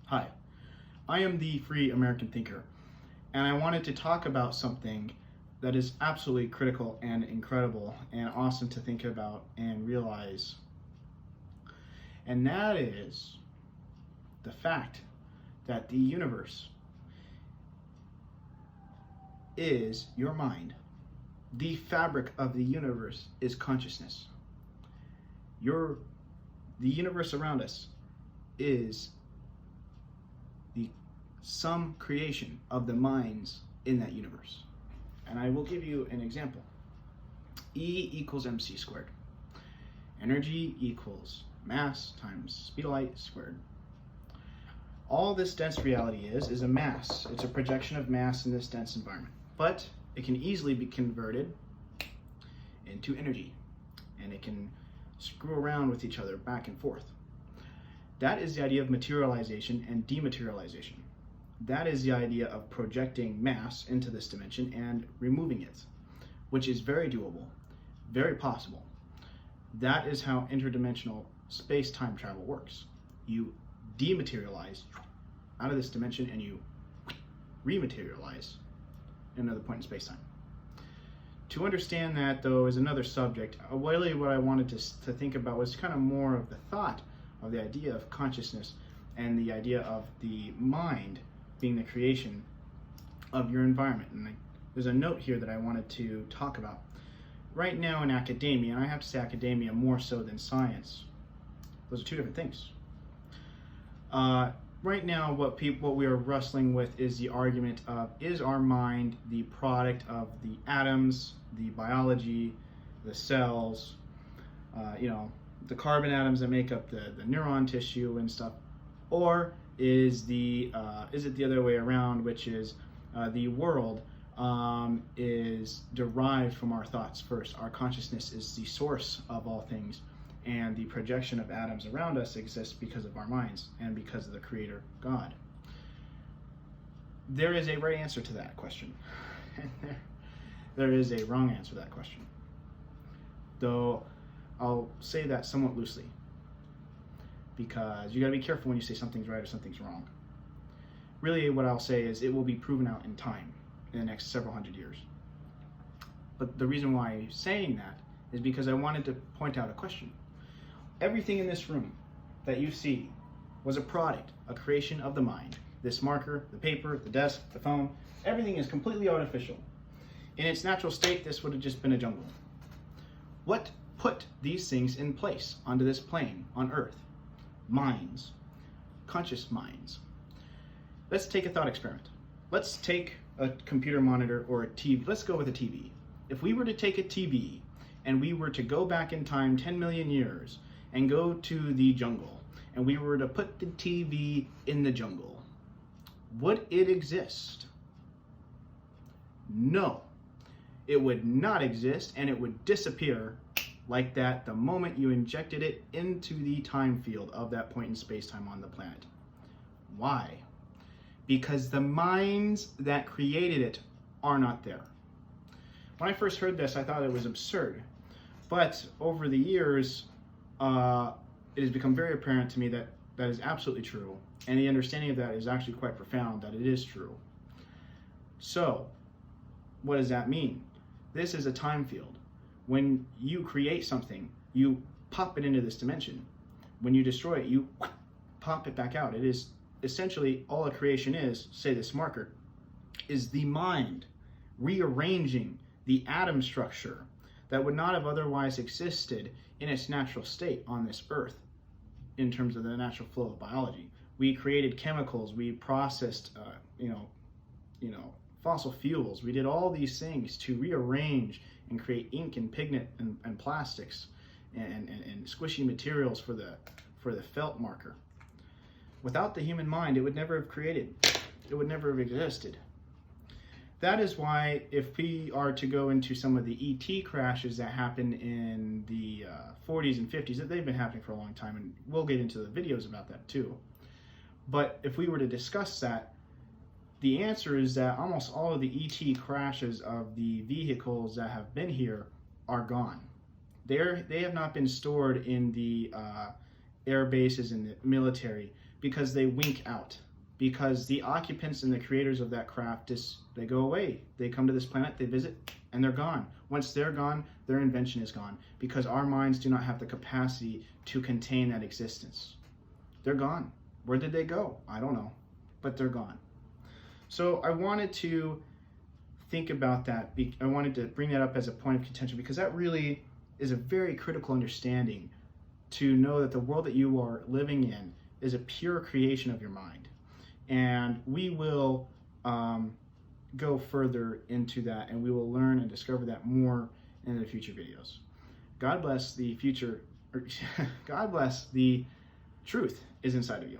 Hi, I am the Free American Thinker, and I wanted to talk about something that is absolutely critical and incredible and awesome to think about and realize. And that is the fact that the universe is your mind. The fabric of the universe is consciousness. The universe around us is some creation of the minds in that universe. And I will give you an example. E equals mc squared. Energy equals mass times speed of light squared. All this dense reality is a mass. It's a projection of mass in this dense environment. But it can easily be converted into energy, and it can screw around with each other back and forth. That is the idea of materialization and dematerialization. That is the idea of projecting mass into this dimension and removing it, which is very doable, very possible. That is how interdimensional space-time travel works. You dematerialize out of this dimension and you rematerialize in another point in space-time. To understand that, though, is another subject. Really what I wanted to think about was kind of more of the thought of the idea of consciousness and the idea of the mind being the creation of your environment. And there's a note here that I wanted to talk about. Right now in academia, and I have to say academia more so than science, those are two different things. Right now what we are wrestling with is the argument of, is our mind the product of the atoms, the biology, the cells, the carbon atoms that make up the neuron tissue and stuff, or is it the other way around, which is the world is derived from our thoughts first. Our consciousness is the source of all things, and the projection of atoms around us exists because of our minds and because of the Creator, God. There is a right answer to that question, and there is a wrong answer to that question, though I'll say that somewhat loosely, because you gotta be careful when you say something's right or something's wrong. Really what I'll say is it will be proven out in time in the next several hundred years. But the reason why I'm saying that is because I wanted to point out a question. Everything in this room that you see was a product, a creation of the mind. This marker, the paper, the desk, the phone, everything is completely artificial. In its natural state, this would have just been a jungle. What put these things in place onto this plane on Earth? Minds, conscious minds. Let's take a thought experiment. Let's take a computer monitor or a TV. Let's go with a TV. If we were to take a TV and we were to go back in time 10 million years and go to the jungle, and we were to put the TV in the jungle, would it exist? No, it would not exist, and it would disappear like that the moment you injected it into the time field of that point in space-time on the planet. Why? Because the minds that created it are not there. When I first heard this, I thought it was absurd. But over the years, it has become very apparent to me that that is absolutely true. And the understanding of that is actually quite profound, that it is true. So, what does that mean? This is a time field. When you create something, you pop it into this dimension. When you destroy it, you pop it back out. It is essentially all a creation is, say this marker, is the mind rearranging the atom structure that would not have otherwise existed in its natural state on this Earth in terms of the natural flow of biology. We created chemicals, we processed, fossil fuels. We did all these things to rearrange and create ink and pigment and plastics and squishy materials for the felt marker. Without the human mind, it would never have created. It would never have existed. That is why if we are to go into some of the ET crashes that happened in the 40s and 50s, that they've been happening for a long time, and we'll get into the videos about that too. But if we were to discuss that, the answer is that almost all of the ET crashes of the vehicles that have been here are gone. They have not been stored in the air bases and the military because they wink out, because the occupants and the creators of that craft they go away. They come to this planet, they visit, and they're gone. Once they're gone, their invention is gone, because our minds do not have the capacity to contain that existence. They're gone. Where did they go? I don't know, but they're gone. So I wanted to think about that. I wanted to bring that up as a point of contention, because that really is a very critical understanding, to know that the world that you are living in is a pure creation of your mind. And we will go further into that, and we will learn and discover that more in the future videos. God bless the future, God bless the truth is inside of you.